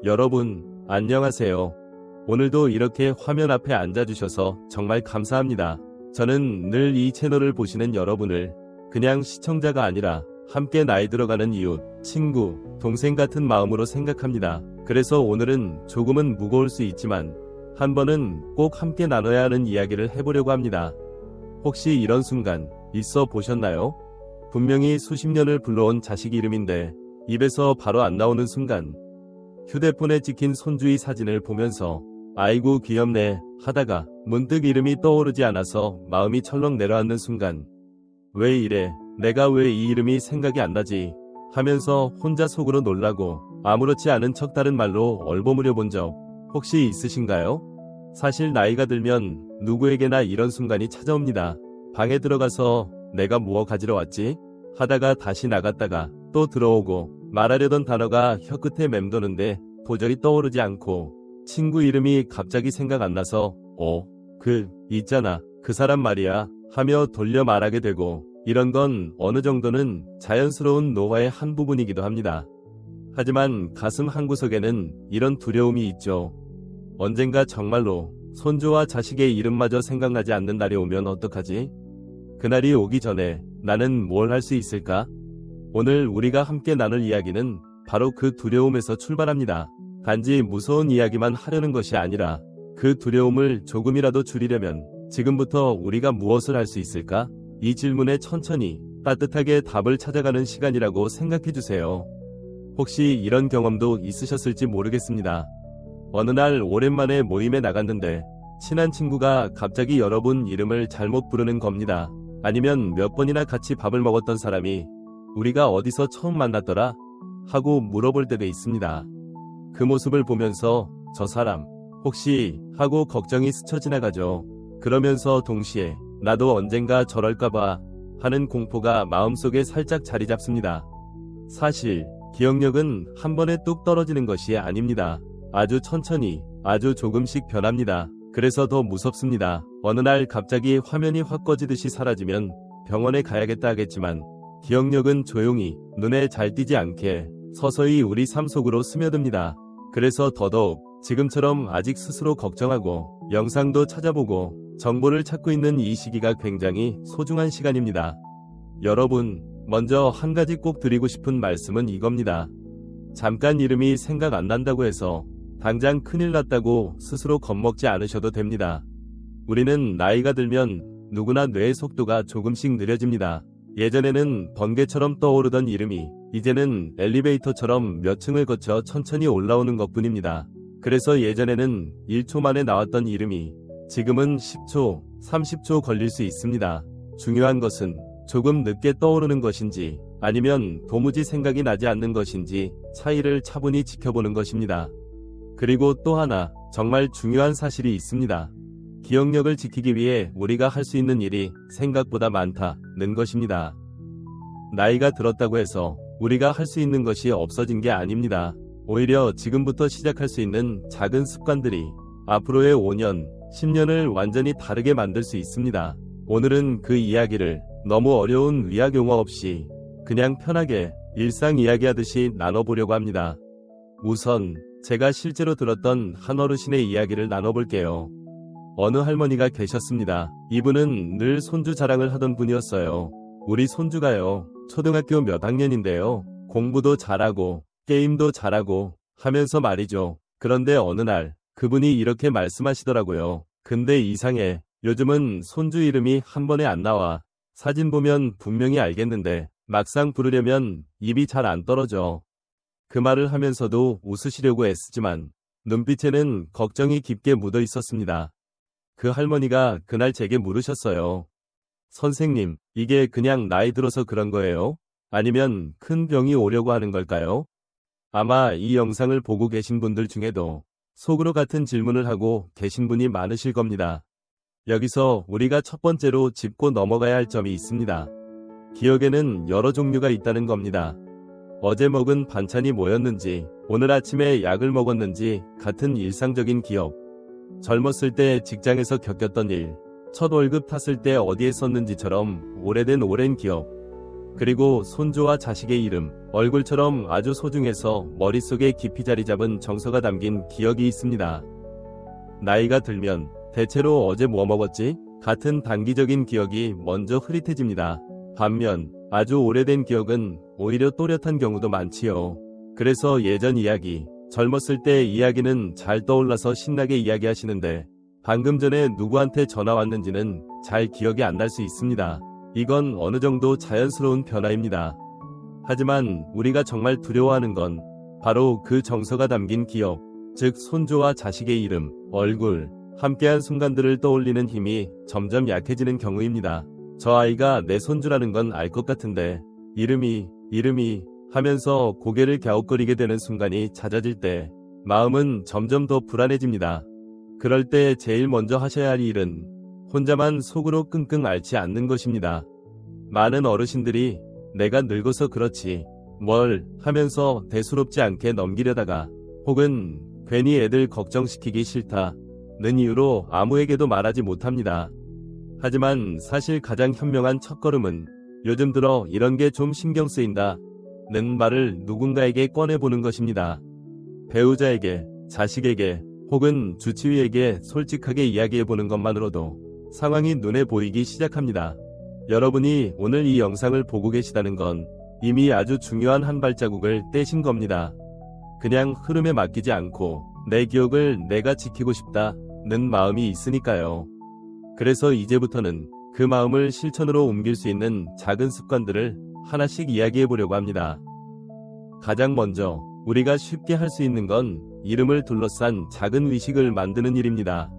여러분, 안녕하세요. 오늘도 이렇게 화면 앞에 앉아주셔서 정말 감사합니다. 저는 늘 이 채널을 보시는 여러분을 그냥 시청자가 아니라 함께 나이 들어가는 이웃, 친구, 동생 같은 마음으로 생각합니다. 그래서 오늘은 조금은 무거울 수 있지만 한 번은 꼭 함께 나눠야 하는 이야기를 해보려고 합니다. 혹시 이런 순간 있어 보셨나요? 분명히 수십 년을 불러온 자식 이름인데 입에서 바로 안 나오는 순간, 휴대폰에 찍힌 손주의 사진을 보면서 아이고 귀엽네 하다가 문득 이름이 떠오르지 않아서 마음이 철렁 내려앉는 순간, 왜 이래, 내가 왜 이 이름이 생각이 안 나지 하면서 혼자 속으로 놀라고 아무렇지 않은 척 다른 말로 얼버무려 본 적 혹시 있으신가요? 사실 나이가 들면 누구에게나 이런 순간이 찾아옵니다. 방에 들어가서 내가 무엇 가지러 왔지? 하다가 다시 나갔다가 또 들어오고 말하려던 단어가 혀끝에 맴도는데 도저히 떠오르지 않고 친구 이름이 갑자기 생각 안 나서 있잖아 그 사람 말이야 하며 돌려 말하게 되고, 이런 건 어느 정도는 자연스러운 노화의 한 부분이기도 합니다. 하지만 가슴 한구석에는 이런 두려움이 있죠. 언젠가 정말로 손주와 자식의 이름마저 생각나지 않는 날이 오면 어떡하지? 그날이 오기 전에 나는 뭘 할 수 있을까? 오늘 우리가 함께 나눌 이야기는 바로 그 두려움에서 출발합니다. 단지 무서운 이야기만 하려는 것이 아니라 그 두려움을 조금이라도 줄이려면 지금부터 우리가 무엇을 할 수 있을까? 이 질문에 천천히 따뜻하게 답을 찾아가는 시간이라고 생각해주세요. 혹시 이런 경험도 있으셨을지 모르겠습니다. 어느 날 오랜만에 모임에 나갔는데 친한 친구가 갑자기 여러분 이름을 잘못 부르는 겁니다. 아니면 몇 번이나 같이 밥을 먹었던 사람이 우리가 어디서 처음 만났더라? 하고 물어볼 때도 있습니다. 그 모습을 보면서 저 사람 혹시 하고 걱정이 스쳐 지나가죠. 그러면서 동시에 나도 언젠가 저럴까봐 하는 공포가 마음속에 살짝 자리 잡습니다. 사실 기억력은 한 번에 뚝 떨어지는 것이 아닙니다. 아주 천천히 아주 조금씩 변합니다. 그래서 더 무섭습니다. 어느 날 갑자기 화면이 확 꺼지듯이 사라지면 병원에 가야겠다 하겠지만, 기억력은 조용히 눈에 잘 띄지 않게 서서히 우리 삶 속으로 스며듭니다. 그래서 더더욱 지금처럼 아직 스스로 걱정하고 영상도 찾아보고 정보를 찾고 있는 이 시기가 굉장히 소중한 시간입니다. 여러분, 먼저 한 가지 꼭 드리고 싶은 말씀은 이겁니다. 잠깐 이름이 생각 안 난다고 해서 당장 큰일 났다고 스스로 겁먹지 않으셔도 됩니다. 우리는 나이가 들면 누구나 뇌의 속도가 조금씩 느려집니다. 예전에는 번개처럼 떠오르던 이름이 이제는 엘리베이터처럼 몇 층을 거쳐 천천히 올라오는 것뿐입니다. 그래서 예전에는 1초 만에 나왔던 이름이 지금은 10초, 30초 걸릴 수 있습니다. 중요한 것은 조금 늦게 떠오르는 것인지 아니면 도무지 생각이 나지 않는 것인지 차이를 차분히 지켜보는 것입니다. 그리고 또 하나 정말 중요한 사실이 있습니다. 기억력을 지키기 위해 우리가 할 수 있는 일이 생각보다 많다는 것입니다. 나이가 들었다고 해서 우리가 할 수 있는 것이 없어진 게 아닙니다. 오히려 지금부터 시작할 수 있는 작은 습관들이 앞으로의 5년, 10년을 완전히 다르게 만들 수 있습니다. 오늘은 그 이야기를 너무 어려운 의학 용어 없이 그냥 편하게 일상 이야기하듯이 나눠보려고 합니다. 우선 제가 실제로 들었던 한 어르신의 이야기를 나눠볼게요. 어느 할머니가 계셨습니다. 이분은 늘 손주 자랑을 하던 분이었어요. 우리 손주가요, 초등학교 몇 학년인데요, 공부도 잘하고 게임도 잘하고 하면서 말이죠. 그런데 어느 날 그분이 이렇게 말씀하시더라고요. 근데 이상해. 요즘은 손주 이름이 한 번에 안 나와. 사진 보면 분명히 알겠는데 막상 부르려면 입이 잘 안 떨어져. 그 말을 하면서도 웃으시려고 애쓰지만 눈빛에는 걱정이 깊게 묻어 있었습니다. 그 할머니가 그날 제게 물으셨어요. 선생님, 이게 그냥 나이 들어서 그런 거예요? 아니면 큰 병이 오려고 하는 걸까요? 아마 이 영상을 보고 계신 분들 중에도 속으로 같은 질문을 하고 계신 분이 많으실 겁니다. 여기서 우리가 첫 번째로 짚고 넘어가야 할 점이 있습니다. 기억에는 여러 종류가 있다는 겁니다. 어제 먹은 반찬이 뭐였는지, 오늘 아침에 약을 먹었는지 같은 일상적인 기억, 젊었을 때 직장에서 겪었던 일, 첫 월급 탔을 때 어디에 썼는지처럼 오래된 오랜 기억, 그리고 손주와 자식의 이름, 얼굴처럼 아주 소중해서 머릿속에 깊이 자리 잡은 정서가 담긴 기억이 있습니다. 나이가 들면 대체로 어제 뭐 먹었지? 같은 단기적인 기억이 먼저 흐릿해집니다. 반면 아주 오래된 기억은 오히려 또렷한 경우도 많지요. 그래서 예전 이야기, 젊었을 때 이야기는 잘 떠올라서 신나게 이야기하시는데 방금 전에 누구한테 전화 왔는지는 잘 기억이 안 날 수 있습니다. 이건 어느 정도 자연스러운 변화입니다. 하지만 우리가 정말 두려워하는 건 바로 그 정서가 담긴 기억, 즉 손주와 자식의 이름, 얼굴, 함께한 순간들을 떠올리는 힘이 점점 약해지는 경우입니다. 저 아이가 내 손주라는 건 알 것 같은데 이름이 하면서 고개를 갸웃거리게 되는 순간이 잦아질 때 마음은 점점 더 불안해집니다. 그럴 때 제일 먼저 하셔야 할 일은 혼자만 속으로 끙끙 앓지 않는 것입니다. 많은 어르신들이 내가 늙어서 그렇지 뭘 하면서 대수롭지 않게 넘기려다가 혹은 괜히 애들 걱정시키기 싫다는 이유로 아무에게도 말하지 못합니다. 하지만 사실 가장 현명한 첫걸음은 요즘 들어 이런 게 좀 신경 쓰인다는 말을 누군가에게 꺼내보는 것입니다. 배우자에게, 자식에게 혹은 주치의에게 솔직하게 이야기해보는 것만으로도 상황이 눈에 보이기 시작합니다. 여러분이 오늘 이 영상을 보고 계시다는 건 이미 아주 중요한 한 발자국을 떼신 겁니다. 그냥 흐름에 맡기지 않고 내 기억을 내가 지키고 싶다는 마음이 있으니까요. 그래서 이제부터는 그 마음을 실천으로 옮길 수 있는 작은 습관들을 하나씩 이야기해 보려고 합니다. 가장 먼저 우리가 쉽게 할 수 있는 건 이름을 둘러싼 작은 의식을 만드는 일입니다.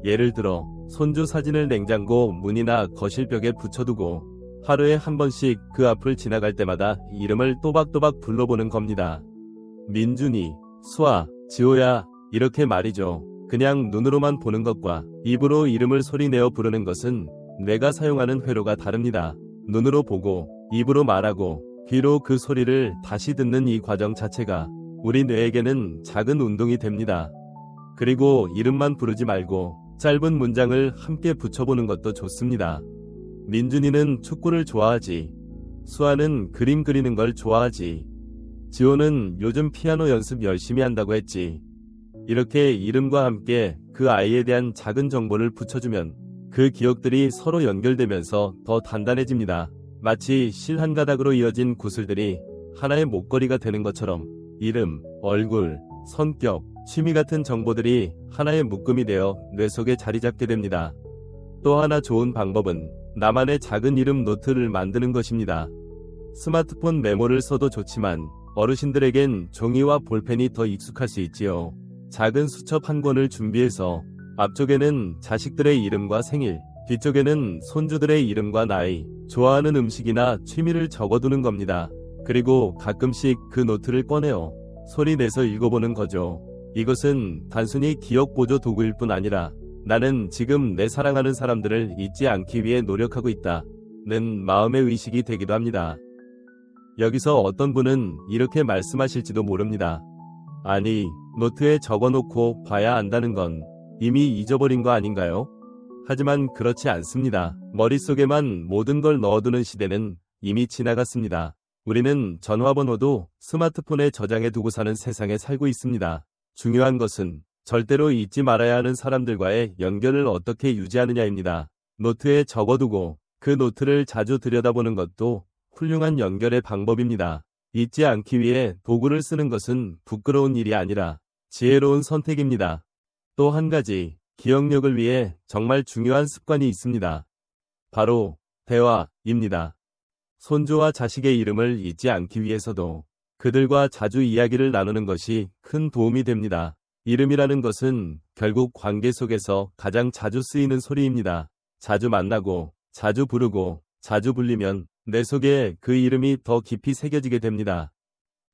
예를 들어 손주 사진을 냉장고 문이나 거실벽에 붙여두고 하루에 한 번씩 그 앞을 지나갈 때마다 이름을 또박또박 불러보는 겁니다. 민준이, 수아, 지호야 이렇게 말이죠. 그냥 눈으로만 보는 것과 입으로 이름을 소리내어 부르는 것은 뇌가 사용하는 회로가 다릅니다. 눈으로 보고 입으로 말하고 귀로 그 소리를 다시 듣는 이 과정 자체가 우리 뇌에게는 작은 운동이 됩니다. 그리고 이름만 부르지 말고 짧은 문장을 함께 붙여보는 것도 좋습니다. 민준이는 축구를 좋아하지. 수아는 그림 그리는 걸 좋아하지. 지호는 요즘 피아노 연습 열심히 한다고 했지. 이렇게 이름과 함께 그 아이에 대한 작은 정보를 붙여주면 그 기억들이 서로 연결되면서 더 단단해집니다. 마치 실 한 가닥으로 이어진 구슬들이 하나의 목걸이가 되는 것처럼 이름, 얼굴, 성격, 취미 같은 정보들이 하나의 묶음이 되어 뇌 속에 자리 잡게 됩니다. 또 하나 좋은 방법은 나만의 작은 이름 노트를 만드는 것입니다. 스마트폰 메모를 써도 좋지만 어르신들에겐 종이와 볼펜이 더 익숙할 수 있지요. 작은 수첩 한 권을 준비해서 앞쪽에는 자식들의 이름과 생일, 뒤쪽에는 손주들의 이름과 나이, 좋아하는 음식이나 취미를 적어두는 겁니다. 그리고 가끔씩 그 노트를 꺼내어 소리 내서 읽어보는 거죠. 이것은 단순히 기억 보조 도구일 뿐 아니라 나는 지금 내 사랑하는 사람들을 잊지 않기 위해 노력하고 있다는 마음의 의식이 되기도 합니다. 여기서 어떤 분은 이렇게 말씀하실지도 모릅니다. 아니, 노트에 적어놓고 봐야 안다는 건 이미 잊어버린 거 아닌가요? 하지만 그렇지 않습니다. 머릿속에만 모든 걸 넣어두는 시대는 이미 지나갔습니다. 우리는 전화번호도 스마트폰에 저장해 두고 사는 세상에 살고 있습니다. 중요한 것은 절대로 잊지 말아야 하는 사람들과의 연결을 어떻게 유지하느냐입니다. 노트에 적어두고 그 노트를 자주 들여다보는 것도 훌륭한 연결의 방법입니다. 잊지 않기 위해 도구를 쓰는 것은 부끄러운 일이 아니라 지혜로운 선택입니다. 또 한 가지, 기억력을 위해 정말 중요한 습관이 있습니다. 바로 대화입니다. 손주와 자식의 이름을 잊지 않기 위해서도 그들과 자주 이야기를 나누는 것이 큰 도움이 됩니다. 이름이라는 것은 결국 관계 속에서 가장 자주 쓰이는 소리입니다. 자주 만나고, 자주 부르고, 자주 불리면 내 속에 그 이름이 더 깊이 새겨지게 됩니다.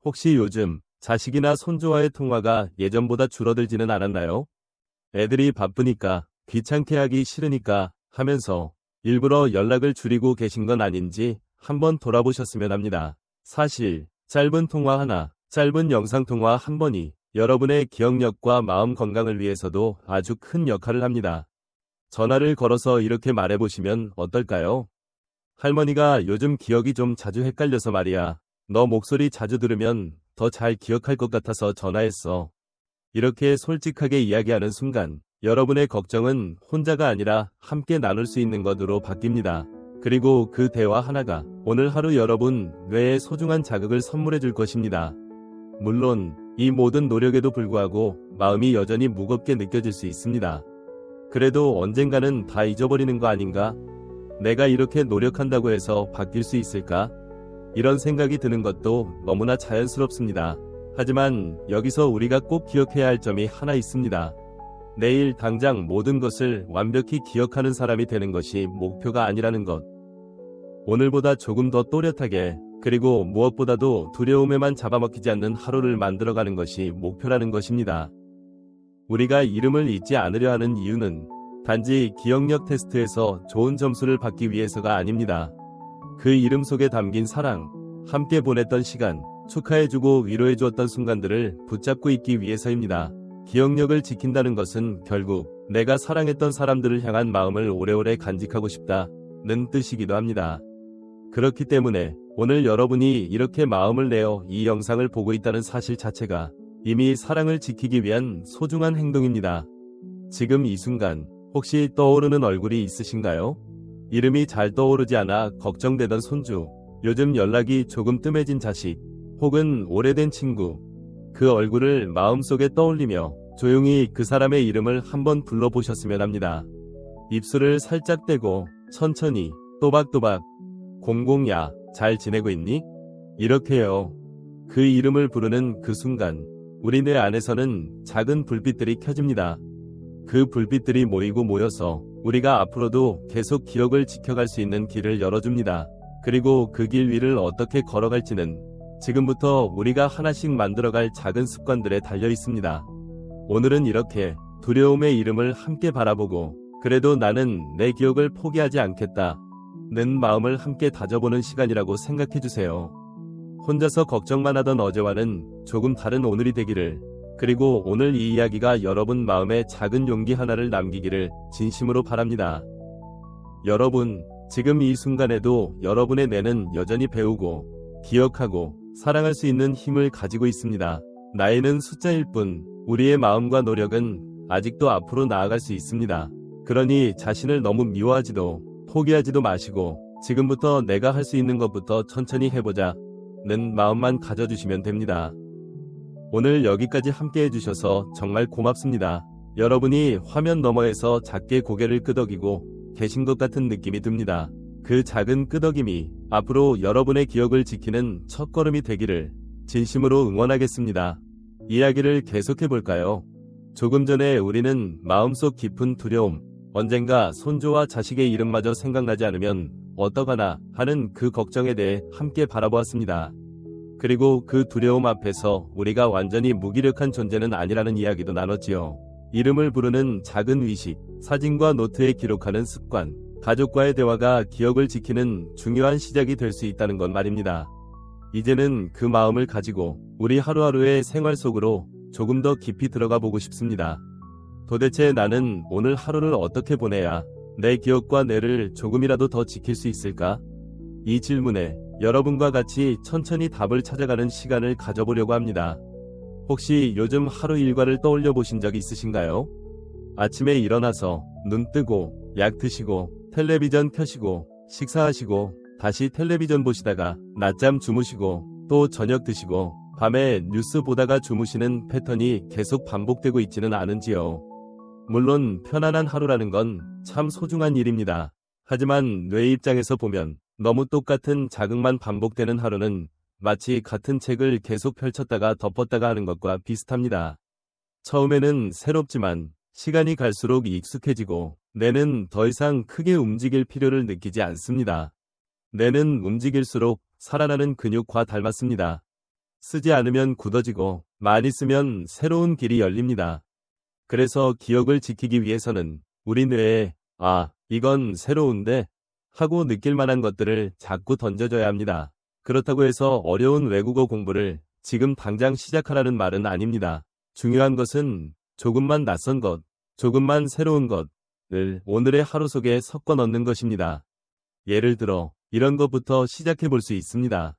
혹시 요즘 자식이나 손주와의 통화가 예전보다 줄어들지는 않았나요? 애들이 바쁘니까, 귀찮게 하기 싫으니까 하면서 일부러 연락을 줄이고 계신 건 아닌지 한번 돌아보셨으면 합니다. 사실 짧은 통화 하나, 짧은 영상 통화 한 번이 여러분의 기억력과 마음 건강을 위해서도 아주 큰 역할을 합니다. 전화를 걸어서 이렇게 말해보시면 어떨까요? 할머니가 요즘 기억이 좀 자주 헷갈려서 말이야. 너 목소리 자주 들으면 더 잘 기억할 것 같아서 전화했어. 이렇게 솔직하게 이야기하는 순간 여러분의 걱정은 혼자가 아니라 함께 나눌 수 있는 것으로 바뀝니다. 그리고 그 대화 하나가 오늘 하루 여러분 뇌에 소중한 자극을 선물해 줄 것입니다. 물론 이 모든 노력에도 불구하고 마음이 여전히 무겁게 느껴질 수 있습니다. 그래도 언젠가는 다 잊어버리는 거 아닌가? 내가 이렇게 노력한다고 해서 바뀔 수 있을까? 이런 생각이 드는 것도 너무나 자연스럽습니다. 하지만 여기서 우리가 꼭 기억해야 할 점이 하나 있습니다. 내일 당장 모든 것을 완벽히 기억하는 사람이 되는 것이 목표가 아니라는 것. 오늘보다 조금 더 또렷하게, 그리고 무엇보다도 두려움에만 잡아먹히지 않는 하루를 만들어가는 것이 목표라는 것입니다. 우리가 이름을 잊지 않으려 하는 이유는 단지 기억력 테스트에서 좋은 점수를 받기 위해서가 아닙니다. 그 이름 속에 담긴 사랑, 함께 보냈던 시간, 축하해주고 위로해주었던 순간들을 붙잡고 있기 위해서입니다. 기억력을 지킨다는 것은 결국 내가 사랑했던 사람들을 향한 마음을 오래오래 간직하고 싶다는 뜻이기도 합니다. 그렇기 때문에 오늘 여러분이 이렇게 마음을 내어 이 영상을 보고 있다는 사실 자체가 이미 사랑을 지키기 위한 소중한 행동입니다. 지금 이 순간 혹시 떠오르는 얼굴이 있으신가요? 이름이 잘 떠오르지 않아 걱정되던 손주, 요즘 연락이 조금 뜸해진 자식, 혹은 오래된 친구, 그 얼굴을 마음속에 떠올리며 조용히 그 사람의 이름을 한번 불러보셨으면 합니다. 입술을 살짝 떼고 천천히 또박또박 공공야 잘 지내고 있니? 이렇게요. 그 이름을 부르는 그 순간 우리 뇌 안에서는 작은 불빛들이 켜집니다. 그 불빛들이 모이고 모여서 우리가 앞으로도 계속 기억을 지켜갈 수 있는 길을 열어줍니다. 그리고 그 길 위를 어떻게 걸어갈지는 지금부터 우리가 하나씩 만들어갈 작은 습관들에 달려 있습니다. 오늘은 이렇게 두려움의 이름을 함께 바라보고 그래도 나는 내 기억을 포기하지 않겠다 는 마음을 함께 다져보는 시간이라고 생각해주세요. 혼자서 걱정만 하던 어제와는 조금 다른 오늘이 되기를, 그리고 오늘 이 이야기가 여러분 마음에 작은 용기 하나를 남기기를 진심으로 바랍니다. 여러분, 지금 이 순간에도 여러분의 뇌는 여전히 배우고, 기억하고, 사랑할 수 있는 힘을 가지고 있습니다. 나이는 숫자일 뿐, 우리의 마음과 노력은 아직도 앞으로 나아갈 수 있습니다. 그러니 자신을 너무 미워하지도, 포기하지도 마시고 지금부터 내가 할 수 있는 것부터 천천히 해보자 는 마음만 가져주시면 됩니다. 오늘 여기까지 함께 해주셔서 정말 고맙습니다. 여러분이 화면 너머에서 작게 고개를 끄덕이고 계신 것 같은 느낌이 듭니다. 그 작은 끄덕임이 앞으로 여러분의 기억을 지키는 첫걸음이 되기를 진심으로 응원하겠습니다. 이야기를 계속해볼까요? 조금 전에 우리는 마음속 깊은 두려움, 언젠가 손주와 자식의 이름마저 생각나지 않으면 어떡하나 하는 그 걱정에 대해 함께 바라보았습니다. 그리고 그 두려움 앞에서 우리가 완전히 무기력한 존재는 아니라는 이야기도 나눴지요. 이름을 부르는 작은 의식, 사진과 노트에 기록하는 습관, 가족과의 대화가 기억을 지키는 중요한 시작이 될 수 있다는 건 말입니다. 이제는 그 마음을 가지고 우리 하루하루의 생활 속으로 조금 더 깊이 들어가 보고 싶습니다. 도대체 나는 오늘 하루를 어떻게 보내야 내 기억과 뇌를 조금이라도 더 지킬 수 있을까? 이 질문에 여러분과 같이 천천히 답을 찾아가는 시간을 가져보려고 합니다. 혹시 요즘 하루 일과를 떠올려 보신 적 있으신가요? 아침에 일어나서 눈 뜨고 약 드시고 텔레비전 켜시고 식사하시고 다시 텔레비전 보시다가 낮잠 주무시고 또 저녁 드시고 밤에 뉴스 보다가 주무시는 패턴이 계속 반복되고 있지는 않은지요? 물론 편안한 하루라는 건 참 소중한 일입니다. 하지만 뇌 입장에서 보면 너무 똑같은 자극만 반복되는 하루는 마치 같은 책을 계속 펼쳤다가 덮었다가 하는 것과 비슷합니다. 처음에는 새롭지만 시간이 갈수록 익숙해지고 뇌는 더 이상 크게 움직일 필요를 느끼지 않습니다. 뇌는 움직일수록 살아나는 근육과 닮았습니다. 쓰지 않으면 굳어지고 많이 쓰면 새로운 길이 열립니다. 그래서 기억을 지키기 위해서는 우리 뇌에 이건 새로운데 하고 느낄 만한 것들을 자꾸 던져줘야 합니다. 그렇다고 해서 어려운 외국어 공부를 지금 당장 시작하라는 말은 아닙니다. 중요한 것은 조금만 낯선 것, 조금만 새로운 것을 오늘의 하루 속에 섞어 넣는 것입니다. 예를 들어 이런 것부터 시작해 볼 수 있습니다.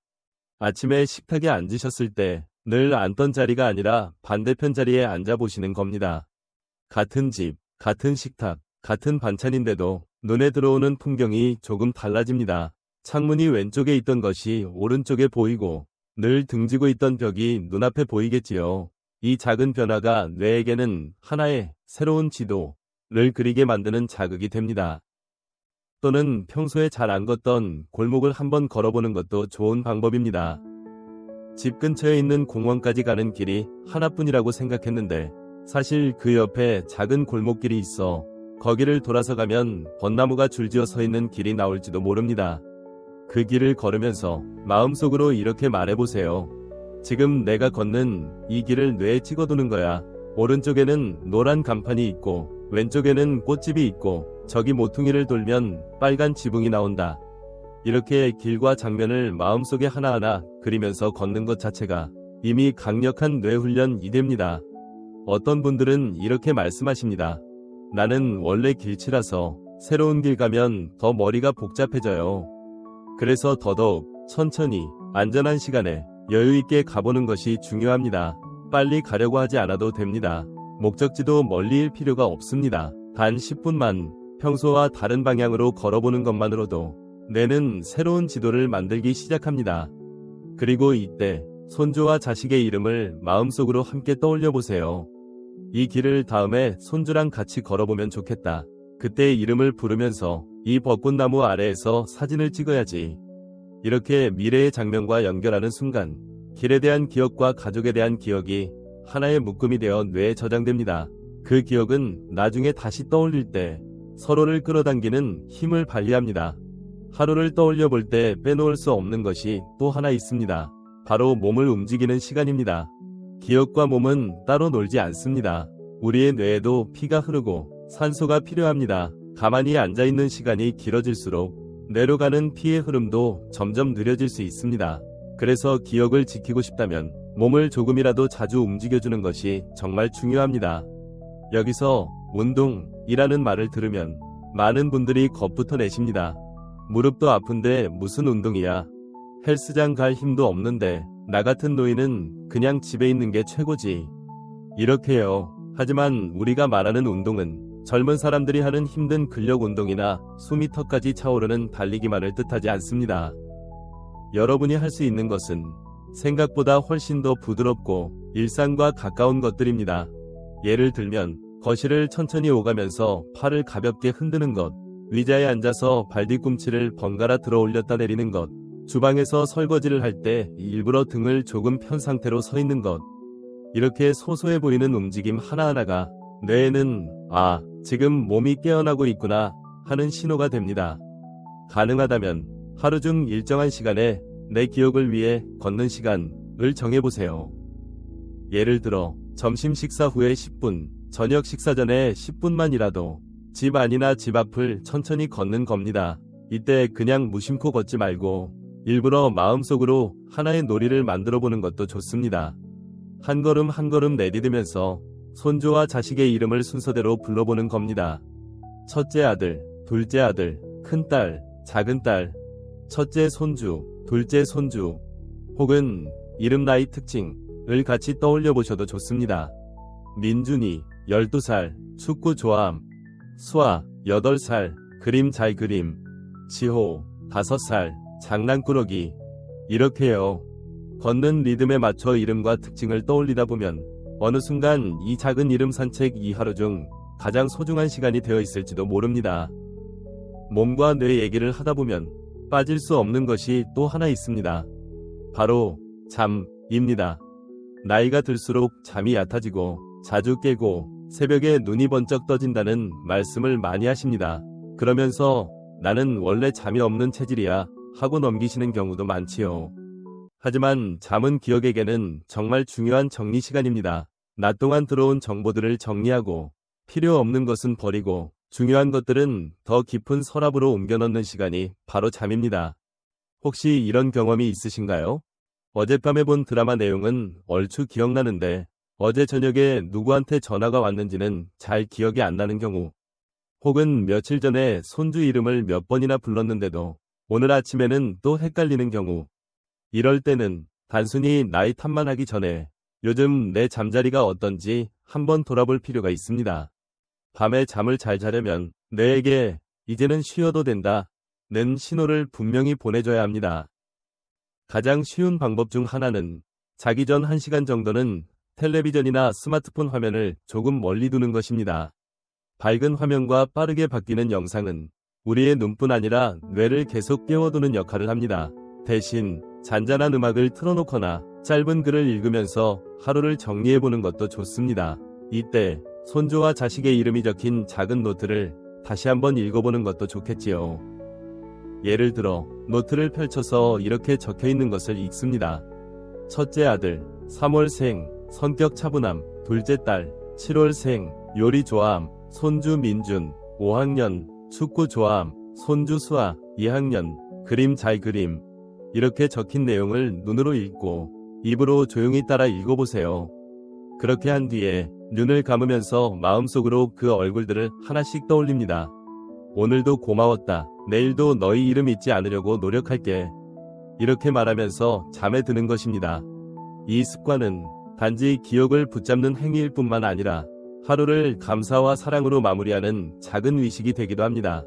아침에 식탁에 앉으셨을 때 늘 앉던 자리가 아니라 반대편 자리에 앉아 보시는 겁니다. 같은 집, 같은 식탁, 같은 반찬인데도 눈에 들어오는 풍경이 조금 달라집니다. 창문이 왼쪽에 있던 것이 오른쪽에 보이고 늘 등지고 있던 벽이 눈앞에 보이겠지요. 이 작은 변화가 뇌에게는 하나의 새로운 지도를 그리게 만드는 자극이 됩니다. 또는 평소에 잘 안 걷던 골목을 한번 걸어보는 것도 좋은 방법입니다. 집 근처에 있는 공원까지 가는 길이 하나뿐이라고 생각했는데 사실 그 옆에 작은 골목길이 있어 거기를 돌아서 가면 벚나무가 줄지어 서 있는 길이 나올지도 모릅니다. 그 길을 걸으면서 마음속으로 이렇게 말해보세요. 지금 내가 걷는 이 길을 뇌에 찍어두는 거야. 오른쪽에는 노란 간판이 있고 왼쪽에는 꽃집이 있고 저기 모퉁이를 돌면 빨간 지붕이 나온다. 이렇게 길과 장면을 마음속에 하나하나 그리면서 걷는 것 자체가 이미 강력한 뇌훈련이 됩니다. 어떤 분들은 이렇게 말씀하십니다. 나는 원래 길치라서 새로운 길 가면 더 머리가 복잡해져요. 그래서 더더욱 천천히 안전한 시간에 여유있게 가보는 것이 중요합니다. 빨리 가려고 하지 않아도 됩니다. 목적지도 멀리일 필요가 없습니다. 단 10분만 평소와 다른 방향으로 걸어보는 것만으로도 뇌는 새로운 지도를 만들기 시작합니다. 그리고 이때 손주와 자식의 이름을 마음속으로 함께 떠올려 보세요. 이 길을 다음에 손주랑 같이 걸어보면 좋겠다. 그때 이름을 부르면서 이 벚꽃나무 아래에서 사진을 찍어야지. 이렇게 미래의 장면과 연결하는 순간 길에 대한 기억과 가족에 대한 기억이 하나의 묶음이 되어 뇌에 저장됩니다. 그 기억은 나중에 다시 떠올릴 때 서로를 끌어당기는 힘을 발휘합니다. 하루를 떠올려 볼 때 빼놓을 수 없는 것이 또 하나 있습니다. 바로 몸을 움직이는 시간입니다. 기억과 몸은 따로 놀지 않습니다. 우리의 뇌에도 피가 흐르고 산소가 필요합니다. 가만히 앉아있는 시간이 길어질수록 뇌로 가는 피의 흐름도 점점 느려질 수 있습니다. 그래서 기억을 지키고 싶다면 몸을 조금이라도 자주 움직여주는 것이 정말 중요합니다. 여기서 운동이라는 말을 들으면 많은 분들이 겁부터 내십니다. 무릎도 아픈데 무슨 운동이야. 헬스장 갈 힘도 없는데 나 같은 노인은 그냥 집에 있는 게 최고지. 이렇게요. 하지만 우리가 말하는 운동은 젊은 사람들이 하는 힘든 근력 운동이나 숨이 턱까지 차오르는 달리기만을 뜻하지 않습니다. 여러분이 할 수 있는 것은 생각보다 훨씬 더 부드럽고 일상과 가까운 것들입니다. 예를 들면 거실을 천천히 오가면서 팔을 가볍게 흔드는 것, 의자에 앉아서 발뒤꿈치를 번갈아 들어 올렸다 내리는 것, 주방에서 설거지를 할 때 일부러 등을 조금 편 상태로 서 있는 것. 이렇게 소소해 보이는 움직임 하나하나가 뇌에는 아, 지금 몸이 깨어나고 있구나 하는 신호가 됩니다. 가능하다면 하루 중 일정한 시간에 내 기억을 위해 걷는 시간을 정해보세요. 예를 들어 점심 식사 후에 10분, 저녁 식사 전에 10분만이라도 집 안이나 집 앞을 천천히 걷는 겁니다. 이때 그냥 무심코 걷지 말고 일부러 마음속으로 하나의 놀이를 만들어 보는 것도 좋습니다. 한 걸음 한 걸음 내디디면서 손주와 자식의 이름을 순서대로 불러보는 겁니다. 첫째 아들, 둘째 아들, 큰딸, 작은딸, 첫째 손주, 둘째 손주, 혹은 이름 나이 특징을 같이 떠올려 보셔도 좋습니다. 민준이, 12살, 축구 좋아함. 수아, 8살, 그림 잘 그림. 지호, 5살, 장난꾸러기. 이렇게요. 걷는 리듬에 맞춰 이름과 특징을 떠올리다 보면 어느 순간 이 작은 이름 산책 이 하루 중 가장 소중한 시간이 되어 있을지도 모릅니다. 몸과 뇌 얘기를 하다 보면 빠질 수 없는 것이 또 하나 있습니다. 바로 잠입니다. 나이가 들수록 잠이 얕아지고 자주 깨고 새벽에 눈이 번쩍 떠진다는 말씀을 많이 하십니다. 그러면서 나는 원래 잠이 없는 체질이야 하고 넘기시는 경우도 많지요. 하지만 잠은 기억에게는 정말 중요한 정리 시간입니다. 낮 동안 들어온 정보들을 정리하고 필요 없는 것은 버리고 중요한 것들은 더 깊은 서랍으로 옮겨 넣는 시간이 바로 잠입니다. 혹시 이런 경험이 있으신가요? 어젯밤에 본 드라마 내용은 얼추 기억나는데 어제 저녁에 누구한테 전화가 왔는지는 잘 기억이 안 나는 경우, 혹은 며칠 전에 손주 이름을 몇 번이나 불렀는데도 오늘 아침에는 또 헷갈리는 경우. 이럴 때는 단순히 나이 탓만 하기 전에 요즘 내 잠자리가 어떤지 한번 돌아볼 필요가 있습니다. 밤에 잠을 잘 자려면 뇌에게 이제는 쉬어도 된다 는 신호를 분명히 보내줘야 합니다. 가장 쉬운 방법 중 하나는 자기 전 1시간 정도는 텔레비전이나 스마트폰 화면을 조금 멀리 두는 것입니다. 밝은 화면과 빠르게 바뀌는 영상은 우리의 눈뿐 아니라 뇌를 계속 깨워두는 역할을 합니다. 대신 잔잔한 음악을 틀어놓거나 짧은 글을 읽으면서 하루를 정리해보는 것도 좋습니다. 이때 손주와 자식의 이름이 적힌 작은 노트를 다시 한번 읽어보는 것도 좋겠지요. 예를 들어 노트를 펼쳐서 이렇게 적혀있는 것을 읽습니다. 첫째 아들, 3월생, 성격 차분함. 둘째 딸, 7월생, 요리 좋아함. 손주 민준, 5학년, 축구 좋아함. 손주 수아, 2학년, 그림 잘 그림. 이렇게 적힌 내용을 눈으로 읽고 입으로 조용히 따라 읽어보세요. 그렇게 한 뒤에 눈을 감으면서 마음속으로 그 얼굴들을 하나씩 떠올립니다. 오늘도 고마웠다. 내일도 너희 이름 잊지 않으려고 노력할게. 이렇게 말하면서 잠에 드는 것입니다. 이 습관은 단지 기억을 붙잡는 행위일 뿐만 아니라 하루를 감사와 사랑으로 마무리하는 작은 의식이 되기도 합니다.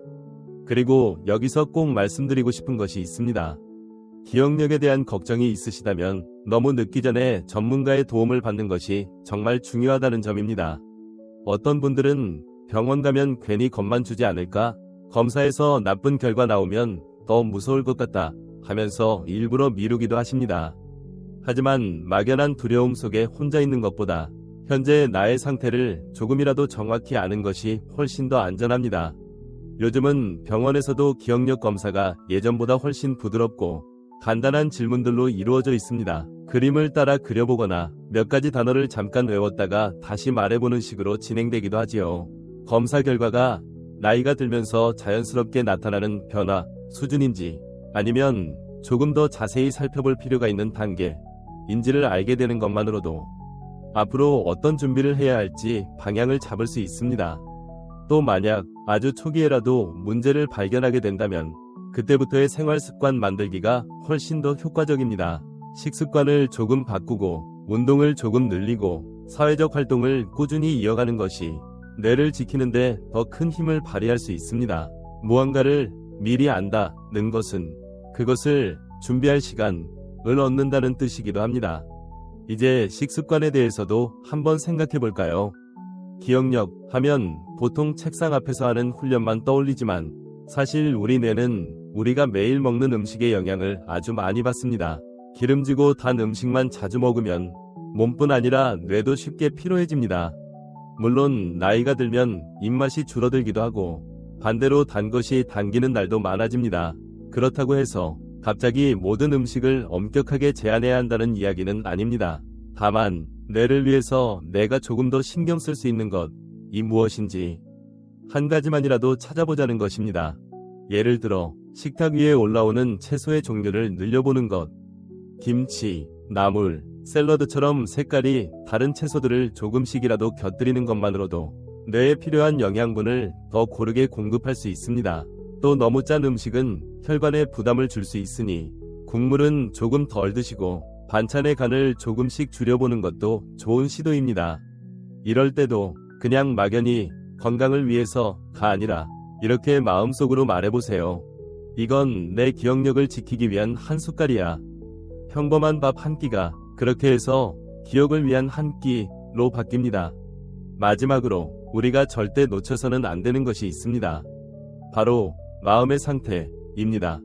그리고 여기서 꼭 말씀드리고 싶은 것이 있습니다. 기억력에 대한 걱정이 있으시다면 너무 늦기 전에 전문가의 도움을 받는 것이 정말 중요하다는 점입니다. 어떤 분들은 병원 가면 괜히 겁만 주지 않을까? 검사에서 나쁜 결과 나오면 더 무서울 것 같다 하면서 일부러 미루기도 하십니다. 하지만 막연한 두려움 속에 혼자 있는 것보다 현재 나의 상태를 조금이라도 정확히 아는 것이 훨씬 더 안전합니다. 요즘은 병원에서도 기억력 검사가 예전보다 훨씬 부드럽고 간단한 질문들로 이루어져 있습니다. 그림을 따라 그려보거나 몇 가지 단어를 잠깐 외웠다가 다시 말해보는 식으로 진행되기도 하지요. 검사 결과가 나이가 들면서 자연스럽게 나타나는 변화 수준인지 아니면 조금 더 자세히 살펴볼 필요가 있는 단계인지를 알게 되는 것만으로도 앞으로 어떤 준비를 해야 할지 방향을 잡을 수 있습니다. 또 만약 아주 초기에라도 문제를 발견하게 된다면 그때부터의 생활습관 만들기가 훨씬 더 효과적입니다. 식습관을 조금 바꾸고 운동을 조금 늘리고 사회적 활동을 꾸준히 이어가는 것이 뇌를 지키는데 더 큰 힘을 발휘할 수 있습니다. 무언가를 미리 안다는 것은 그것을 준비할 시간을 얻는다는 뜻이기도 합니다. 이제 식습관에 대해서도 한번 생각해 볼까요? 기억력 하면 보통 책상 앞에서 하는 훈련만 떠올리지만 사실 우리 뇌는 우리가 매일 먹는 음식의 영향을 아주 많이 받습니다. 기름지고 단 음식만 자주 먹으면 몸뿐 아니라 뇌도 쉽게 피로해집니다. 물론 나이가 들면 입맛이 줄어들기도 하고 반대로 단 것이 당기는 날도 많아집니다. 그렇다고 해서 갑자기 모든 음식을 엄격하게 제한해야 한다는 이야기는 아닙니다. 다만 뇌를 위해서 내가 조금 더 신경 쓸 수 있는 것이 무엇인지 한 가지만이라도 찾아보자는 것입니다. 예를 들어 식탁 위에 올라오는 채소의 종류를 늘려보는 것. 김치, 나물, 샐러드처럼 색깔이 다른 채소들을 조금씩이라도 곁들이는 것만으로도 뇌에 필요한 영양분을 더 고르게 공급할 수 있습니다. 또 너무 짠 음식은 혈관에 부담을 줄 수 있으니 국물은 조금 덜 드시고 반찬의 간을 조금씩 줄여보는 것도 좋은 시도입니다. 이럴 때도 그냥 막연히 건강을 위해서가 아니라 이렇게 마음속으로 말해보세요. 이건 내 기억력을 지키기 위한 한 숟갈이야. 평범한 밥 한 끼가 그렇게 해서 기억을 위한 한 끼로 바뀝니다. 마지막으로 우리가 절대 놓쳐서는 안 되는 것이 있습니다. 바로 마음의 상태입니다.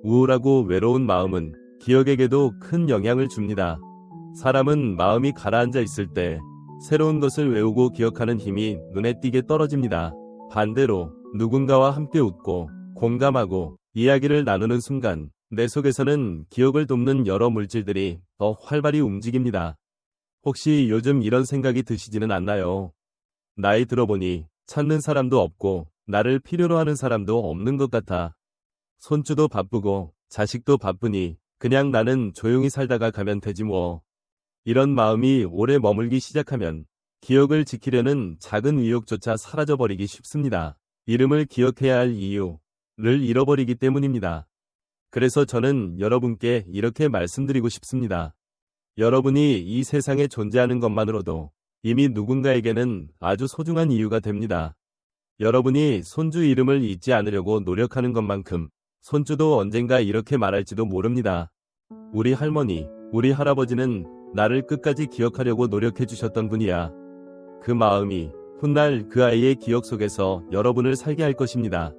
우울하고 외로운 마음은 기억에게도 큰 영향을 줍니다. 사람은 마음이 가라앉아 있을 때 새로운 것을 외우고 기억하는 힘이 눈에 띄게 떨어집니다. 반대로 누군가와 함께 웃고 공감하고 이야기를 나누는 순간 내 속에서는 기억을 돕는 여러 물질들이 더 활발히 움직입니다. 혹시 요즘 이런 생각이 드시지는 않나요? 나이 들어보니 찾는 사람도 없고 나를 필요로 하는 사람도 없는 것 같아. 손주도 바쁘고 자식도 바쁘니 그냥 나는 조용히 살다가 가면 되지 뭐. 이런 마음이 오래 머물기 시작하면 기억을 지키려는 작은 의욕조차 사라져버리기 쉽습니다. 이름을 기억해야 할 이유를 잃어버리기 때문입니다. 그래서 저는 여러분께 이렇게 말씀드리고 싶습니다. 여러분이 이 세상에 존재하는 것만으로도 이미 누군가에게는 아주 소중한 이유가 됩니다. 여러분이 손주 이름을 잊지 않으려고 노력하는 것만큼 손주도 언젠가 이렇게 말할지도 모릅니다. 우리 할머니, 우리 할아버지는 나를 끝까지 기억하려고 노력해 주셨던 분이야. 그 마음이 훗날 그 아이의 기억 속에서 여러분을 살게 할 것입니다.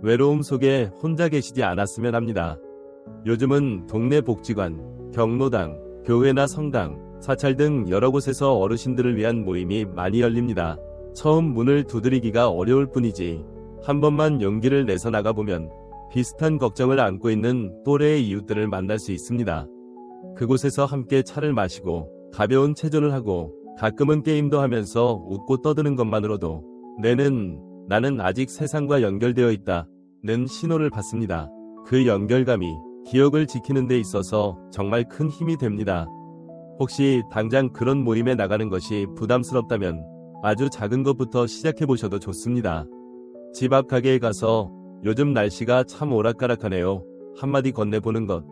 외로움 속에 혼자 계시지 않았으면 합니다. 요즘은 동네 복지관, 경로당, 교회나 성당, 사찰 등 여러 곳에서 어르신들을 위한 모임이 많이 열립니다. 처음 문을 두드리기가 어려울 뿐이지 한 번만 용기를 내서 나가보면 비슷한 걱정을 안고 있는 또래의 이웃들을 만날 수 있습니다. 그곳에서 함께 차를 마시고 가벼운 체조를 하고 가끔은 게임도 하면서 웃고 떠드는 것만으로도 나는 아직 세상과 연결되어 있다는 신호를 받습니다. 그 연결감이 기억을 지키는 데 있어서 정말 큰 힘이 됩니다. 혹시 당장 그런 모임에 나가는 것이 부담스럽다면 아주 작은 것부터 시작해 보셔도 좋습니다. 집 앞 가게에 가서 요즘 날씨가 참 오락가락하네요. 한마디 건네보는 것.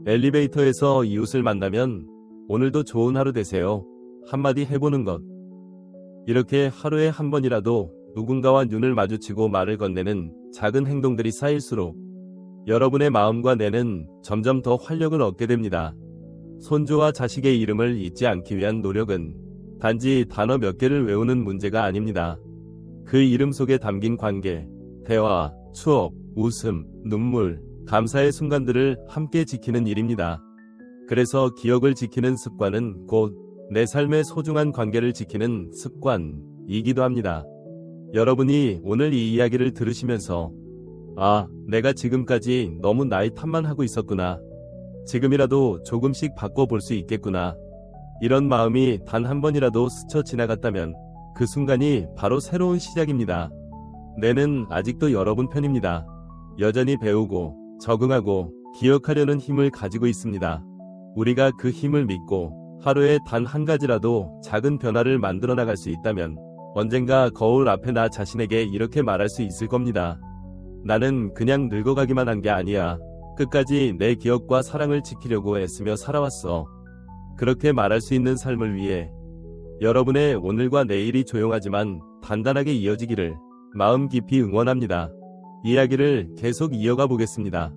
엘리베이터에서 이웃을 만나면 오늘도 좋은 하루 되세요. 한마디 해보는 것. 이렇게 하루에 한 번이라도 누군가와 눈을 마주치고 말을 건네는 작은 행동들이 쌓일수록 여러분의 마음과 뇌는 점점 더 활력을 얻게 됩니다. 손주와 자식의 이름을 잊지 않기 위한 노력은 단지 단어 몇 개를 외우는 문제가 아닙니다. 그 이름 속에 담긴 관계, 대화, 추억, 웃음, 눈물, 감사의 순간들을 함께 지키는 일입니다. 그래서 기억을 지키는 습관은 곧 내 삶의 소중한 관계를 지키는 습관이기도 합니다. 여러분이 오늘 이 이야기를 들으시면서 내가 지금까지 너무 나의 탓만 하고 있었구나. 지금이라도 조금씩 바꿔볼 수 있겠구나. 이런 마음이 단 한 번이라도 스쳐 지나갔다면 그 순간이 바로 새로운 시작입니다. 뇌는 아직도 여러분 편입니다. 여전히 배우고 적응하고 기억하려는 힘을 가지고 있습니다. 우리가 그 힘을 믿고 하루에 단 한 가지라도 작은 변화를 만들어 나갈 수 있다면 언젠가 거울 앞에 나 자신에게 이렇게 말할 수 있을 겁니다. 나는 그냥 늙어가기만 한 게 아니야. 끝까지 내 기억과 사랑을 지키려고 애쓰며 살아왔어. 그렇게 말할 수 있는 삶을 위해 여러분의 오늘과 내일이 조용하지만 단단하게 이어지기를 마음 깊이 응원합니다. 이야기를 계속 이어가 보겠습니다.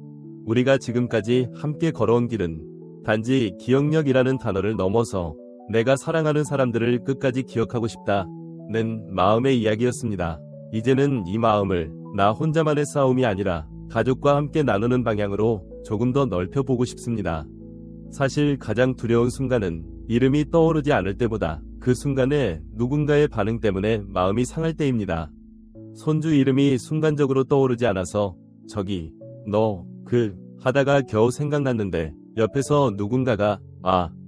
우리가 지금까지 함께 걸어온 길은 단지 기억력이라는 단어를 넘어서 내가 사랑하는 사람들을 끝까지 기억하고 싶다는 마음의 이야기였습니다. 이제는 이 마음을 나 혼자만의 싸움이 아니라 가족과 함께 나누는 방향으로 조금 더 넓혀보고 싶습니다. 사실 가장 두려운 순간은 이름이 떠오르지 않을 때보다 그 순간에 누군가의 반응 때문에 마음이 상할 때입니다. 손주 이름이 순간적으로 떠오르지 않아서 저기 너 하다가 겨우 생각났는데 옆에서 누군가가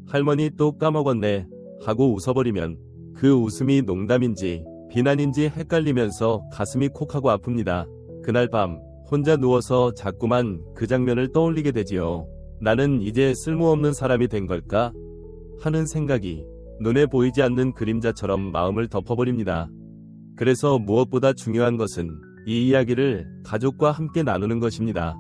할머니 또 까먹었네 하고 웃어버리면 그 웃음이 농담인지 비난인지 헷갈리면서 가슴이 콕하고 아픕니다. 그날 밤 혼자 누워서 자꾸만 그 장면을 떠올리게 되지요. 나는 이제 쓸모없는 사람이 된 걸까? 하는 생각이 눈에 보이지 않는 그림자처럼 마음을 덮어버립니다. 그래서 무엇보다 중요한 것은 이 이야기를 가족과 함께 나누는 것입니다.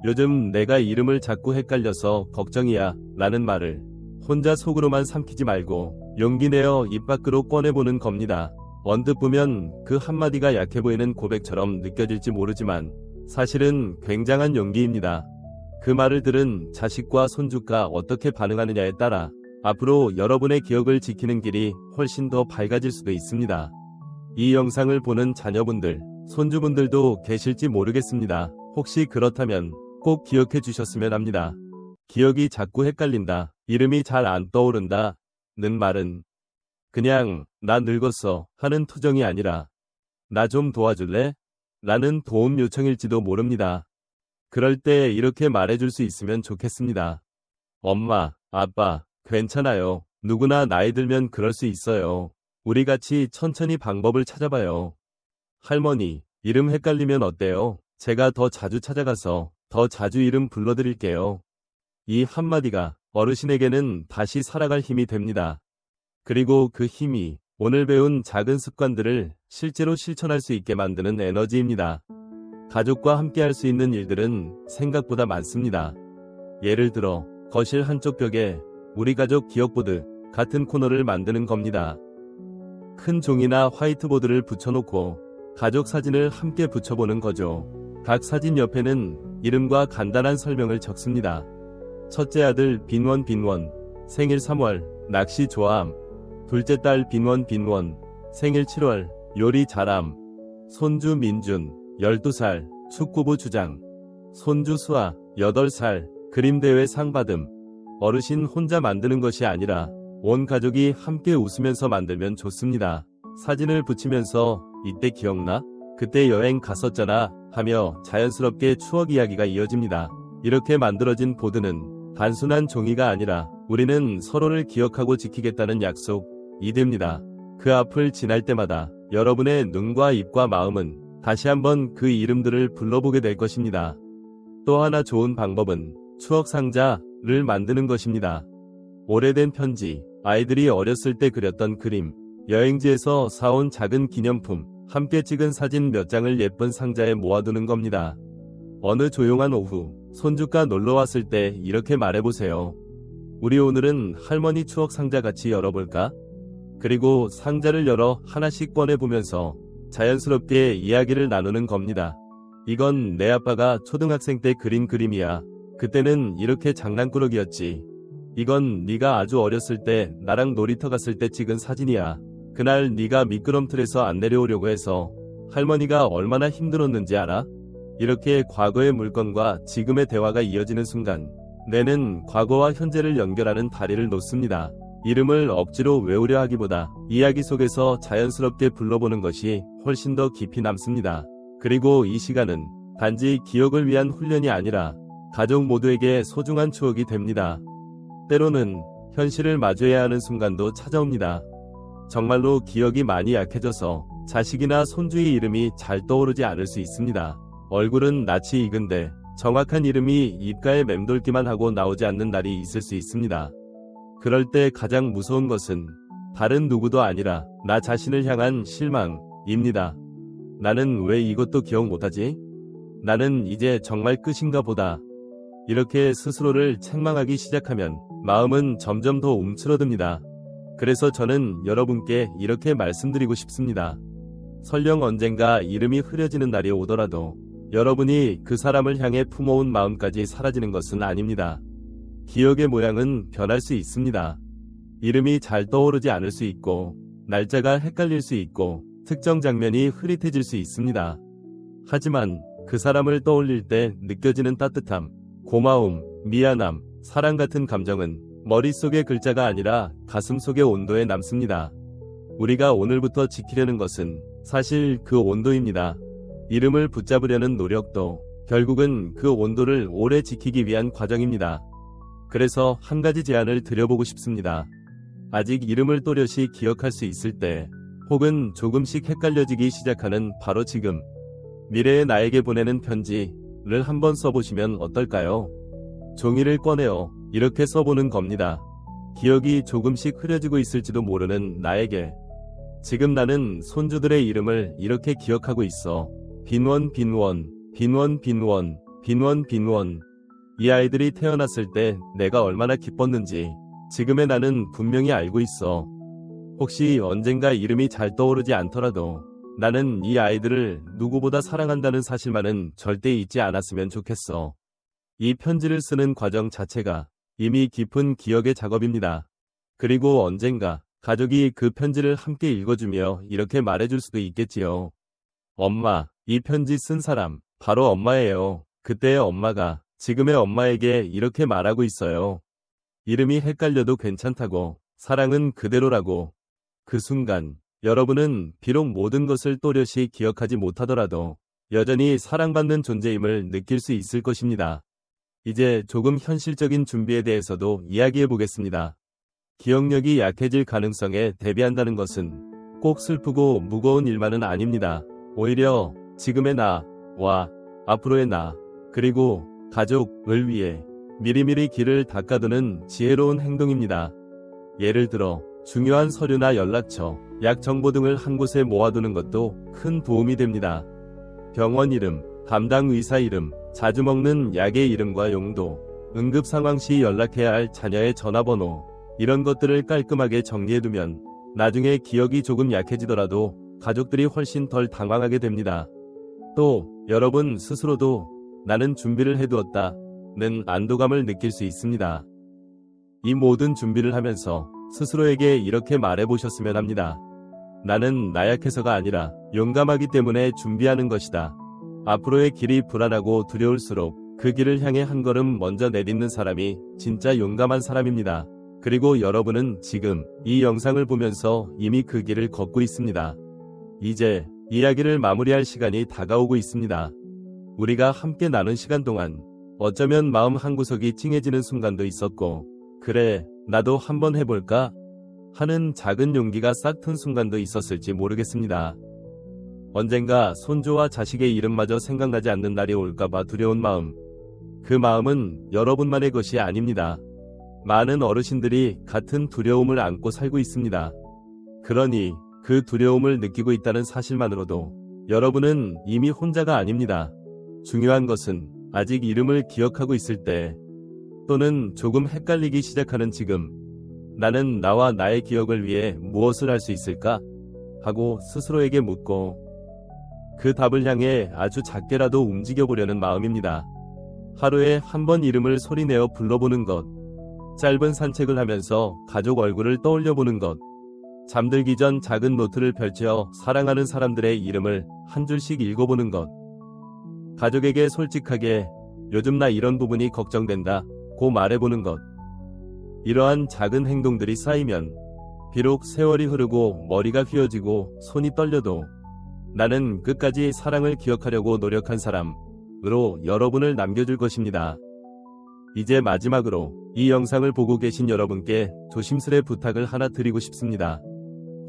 요즘 내가 이름을 자꾸 헷갈려서 걱정이야 라는 말을 혼자 속으로만 삼키지 말고 용기 내어 입 밖으로 꺼내보는 겁니다. 언뜻 보면 그 한마디가 약해 보이는 고백처럼 느껴질지 모르지만 사실은 굉장한 용기입니다. 그 말을 들은 자식과 손주가 어떻게 반응하느냐에 따라 앞으로 여러분의 기억을 지키는 길이 훨씬 더 밝아질 수도 있습니다. 이 영상을 보는 자녀분들, 손주분들도 계실지 모르겠습니다. 혹시 그렇다면 꼭 기억해 주셨으면 합니다. 기억이 자꾸 헷갈린다, 이름이 잘 안 떠오른다 는 말은 그냥 나 늙었어 하는 투정이 아니라 나 좀 도와줄래? 라는 도움 요청일지도 모릅니다. 그럴 때 이렇게 말해줄 수 있으면 좋겠습니다. 엄마, 아빠, 괜찮아요. 누구나 나이 들면 그럴 수 있어요. 우리 같이 천천히 방법을 찾아봐요. 할머니, 이름 헷갈리면 어때요? 제가 더 자주 찾아가서 더 자주 이름 불러드릴게요. 이 한마디가 어르신에게는 다시 살아갈 힘이 됩니다. 그리고 그 힘이 오늘 배운 작은 습관들을 실제로 실천할 수 있게 만드는 에너지입니다. 가족과 함께 할 수 있는 일들은 생각보다 많습니다. 예를 들어 거실 한쪽 벽에 우리 가족 기억보드 같은 코너를 만드는 겁니다. 큰 종이나 화이트보드를 붙여놓고 가족 사진을 함께 붙여보는 거죠. 각 사진 옆에는 이름과 간단한 설명을 적습니다. 첫째 아들 빈원 생일 3월 낚시 좋아함. 둘째 딸 빈원 생일 7월 요리 잘함. 손주 민준 12살 축구부 주장. 손주 수아 8살 그림대회 상 받음. 어르신 혼자 만드는 것이 아니라 온 가족이 함께 웃으면서 만들면 좋습니다. 사진을 붙이면서 이때 기억나? 그때 여행 갔었잖아 하며 자연스럽게 추억 이야기가 이어집니다. 이렇게 만들어진 보드는 단순한 종이가 아니라 우리는 서로를 기억하고 지키겠다는 약속이 됩니다. 그 앞을 지날 때마다 여러분의 눈과 입과 마음은 다시 한번 그 이름들을 불러보게 될 것입니다. 또 하나 좋은 방법은 추억 상자를 만드는 것입니다. 오래된 편지, 아이들이 어렸을 때 그렸던 그림, 여행지에서 사온 작은 기념품, 함께 찍은 사진 몇 장을 예쁜 상자에 모아두는 겁니다. 어느 조용한 오후, 손주가 놀러왔을 때 이렇게 말해보세요. 우리 오늘은 할머니 추억 상자 같이 열어볼까? 그리고 상자를 열어 하나씩 꺼내보면서 자연스럽게 이야기를 나누는 겁니다. 이건 내 아빠가 초등학생 때 그린 그림이야. 그때는 이렇게 장난꾸러기였지. 이건 네가 아주 어렸을 때 나랑 놀이터 갔을 때 찍은 사진이야. 그날 네가 미끄럼틀에서 안 내려오려고 해서 할머니가 얼마나 힘들었는지 알아? 이렇게 과거의 물건과 지금의 대화가 이어지는 순간 뇌는 과거와 현재를 연결하는 다리를 놓습니다. 이름을 억지로 외우려 하기보다 이야기 속에서 자연스럽게 불러보는 것이 훨씬 더 깊이 남습니다. 그리고 이 시간은 단지 기억을 위한 훈련이 아니라 가족 모두에게 소중한 추억이 됩니다. 때로는 현실을 마주해야 하는 순간도 찾아옵니다. 정말로 기억이 많이 약해져서 자식이나 손주의 이름이 잘 떠오르지 않을 수 있습니다. 얼굴은 낯이 익은데 정확한 이름이 입가에 맴돌기만 하고 나오지 않는 날이 있을 수 있습니다. 그럴 때 가장 무서운 것은 다른 누구도 아니라 나 자신을 향한 실망입니다. 나는 왜 이것도 기억 못하지? 나는 이제 정말 끝인가 보다. 이렇게 스스로를 책망하기 시작하면 마음은 점점 더 움츠러듭니다. 그래서 저는 여러분께 이렇게 말씀드리고 싶습니다. 설령 언젠가 이름이 흐려지는 날이 오더라도 여러분이 그 사람을 향해 품어온 마음까지 사라지는 것은 아닙니다. 기억의 모양은 변할 수 있습니다. 이름이 잘 떠오르지 않을 수 있고 날짜가 헷갈릴 수 있고 특정 장면이 흐릿해질 수 있습니다. 하지만 그 사람을 떠올릴 때 느껴지는 따뜻함, 고마움, 미안함, 사랑 같은 감정은 머릿속의 글자가 아니라 가슴속의 온도에 남습니다. 우리가 오늘부터 지키려는 것은 사실 그 온도입니다. 이름을 붙잡으려는 노력도 결국은 그 온도를 오래 지키기 위한 과정입니다. 그래서 한 가지 제안을 드려보고 싶습니다. 아직 이름을 또렷이 기억할 수 있을 때, 혹은 조금씩 헷갈려지기 시작하는 바로 지금, 미래의 나에게 보내는 편지를 한번 써보시면 어떨까요? 종이를 꺼내어 이렇게 써보는 겁니다. 기억이 조금씩 흐려지고 있을지도 모르는 나에게. 지금 나는 손주들의 이름을 이렇게 기억하고 있어. 빈원. 이 아이들이 태어났을 때 내가 얼마나 기뻤는지 지금의 나는 분명히 알고 있어. 혹시 언젠가 이름이 잘 떠오르지 않더라도 나는 이 아이들을 누구보다 사랑한다는 사실만은 절대 잊지 않았으면 좋겠어. 이 편지를 쓰는 과정 자체가 이미 깊은 기억의 작업입니다. 그리고 언젠가 가족이 그 편지를 함께 읽어주며 이렇게 말해줄 수도 있겠지요. 엄마, 이 편지 쓴 사람 바로 엄마예요. 그때의 엄마가 지금의 엄마에게 이렇게 말하고 있어요. 이름이 헷갈려도 괜찮다고, 사랑은 그대로라고. 그 순간 여러분은 비록 모든 것을 또렷이 기억하지 못하더라도 여전히 사랑받는 존재임을 느낄 수 있을 것입니다. 이제 조금 현실적인 준비에 대해서도 이야기해 보겠습니다. 기억력이 약해질 가능성에 대비한다는 것은 꼭 슬프고 무거운 일만은 아닙니다. 오히려 지금의 나와 앞으로의 나, 그리고 가족을 위해 미리미리 길을 닦아두는 지혜로운 행동입니다. 예를 들어 중요한 서류나 연락처, 약 정보 등을 한 곳에 모아두는 것도 큰 도움이 됩니다. 병원 이름, 담당 의사 이름, 자주 먹는 약의 이름과 용도, 응급 상황 시 연락해야 할 자녀의 전화번호, 이런 것들을 깔끔하게 정리해두면 나중에 기억이 조금 약해지더라도 가족들이 훨씬 덜 당황하게 됩니다. 또 여러분 스스로도 나는 준비를 해두었다는 안도감을 느낄 수 있습니다. 이 모든 준비를 하면서 스스로에게 이렇게 말해보셨으면 합니다. 나는 나약해서가 아니라 용감하기 때문에 준비하는 것이다. 앞으로의 길이 불안하고 두려울수록 그 길을 향해 한 걸음 먼저 내딛는 사람이 진짜 용감한 사람입니다. 그리고 여러분은 지금 이 영상을 보면서 이미 그 길을 걷고 있습니다. 이제 이야기를 마무리할 시간이 다가오고 있습니다. 우리가 함께 나눈 시간 동안 어쩌면 마음 한구석이 찡해지는 순간도 있었고, 그래, 나도 한번 해볼까? 하는 작은 용기가 싹 튼 순간도 있었을지 모르겠습니다. 언젠가 손주와 자식의 이름마저 생각나지 않는 날이 올까봐 두려운 마음. 그 마음은 여러분만의 것이 아닙니다. 많은 어르신들이 같은 두려움을 안고 살고 있습니다. 그러니 그 두려움을 느끼고 있다는 사실만으로도 여러분은 이미 혼자가 아닙니다. 중요한 것은 아직 이름을 기억하고 있을 때, 또는 조금 헷갈리기 시작하는 지금, 나는 나와 나의 기억을 위해 무엇을 할 수 있을까? 하고 스스로에게 묻고 그 답을 향해 아주 작게라도 움직여보려는 마음입니다. 하루에 한 번 이름을 소리내어 불러보는 것, 짧은 산책을 하면서 가족 얼굴을 떠올려보는 것, 잠들기 전 작은 노트를 펼쳐 사랑하는 사람들의 이름을 한 줄씩 읽어보는 것, 가족에게 솔직하게 요즘 나 이런 부분이 걱정된다 고 말해보는 것. 이러한 작은 행동들이 쌓이면 비록 세월이 흐르고 머리가 휘어지고 손이 떨려도 나는 끝까지 사랑을 기억하려고 노력한 사람으로 여러분을 남겨줄 것입니다. 이제 마지막으로 이 영상을 보고 계신 여러분께 조심스레 부탁을 하나 드리고 싶습니다.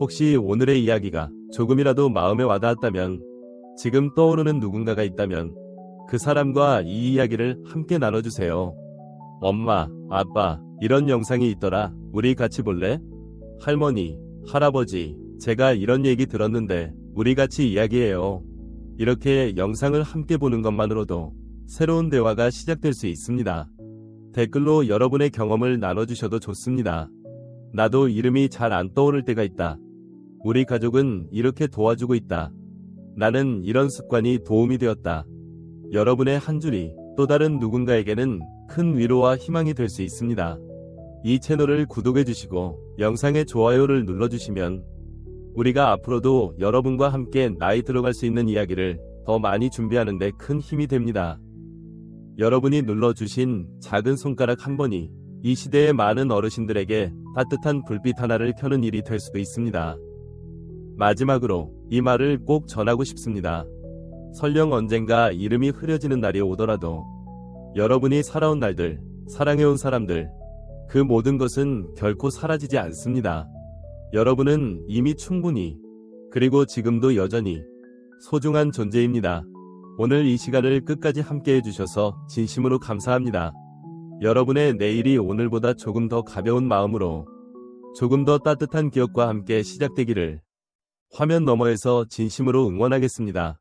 혹시 오늘의 이야기가 조금이라도 마음에 와닿았다면, 지금 떠오르는 누군가가 있다면 그 사람과 이 이야기를 함께 나눠주세요. 엄마, 아빠, 이런 영상이 있더라. 우리 같이 볼래? 할머니, 할아버지, 제가 이런 얘기 들었는데 우리 같이 이야기해요. 이렇게 영상을 함께 보는 것만으로도 새로운 대화가 시작될 수 있습니다. 댓글로 여러분의 경험을 나눠주셔도 좋습니다. 나도 이름이 잘 안 떠오를 때가 있다. 우리 가족은 이렇게 도와주고 있다. 나는 이런 습관이 도움이 되었다. 여러분의 한 줄이 또 다른 누군가에게는 큰 위로와 희망이 될 수 있습니다. 이 채널을 구독해주시고 영상에 좋아요를 눌러주시면 우리가 앞으로도 여러분과 함께 나이 들어갈 수 있는 이야기를 더 많이 준비하는 데 큰 힘이 됩니다. 여러분이 눌러주신 작은 손가락 한 번이 이 시대의 많은 어르신들에게 따뜻한 불빛 하나를 켜는 일이 될 수도 있습니다. 마지막으로 이 말을 꼭 전하고 싶습니다. 설령 언젠가 이름이 흐려지는 날이 오더라도 여러분이 살아온 날들, 사랑해온 사람들, 그 모든 것은 결코 사라지지 않습니다. 여러분은 이미 충분히, 그리고 지금도 여전히 소중한 존재입니다. 오늘 이 시간을 끝까지 함께 해주셔서 진심으로 감사합니다. 여러분의 내일이 오늘보다 조금 더 가벼운 마음으로, 조금 더 따뜻한 기억과 함께 시작되기를 화면 너머에서 진심으로 응원하겠습니다.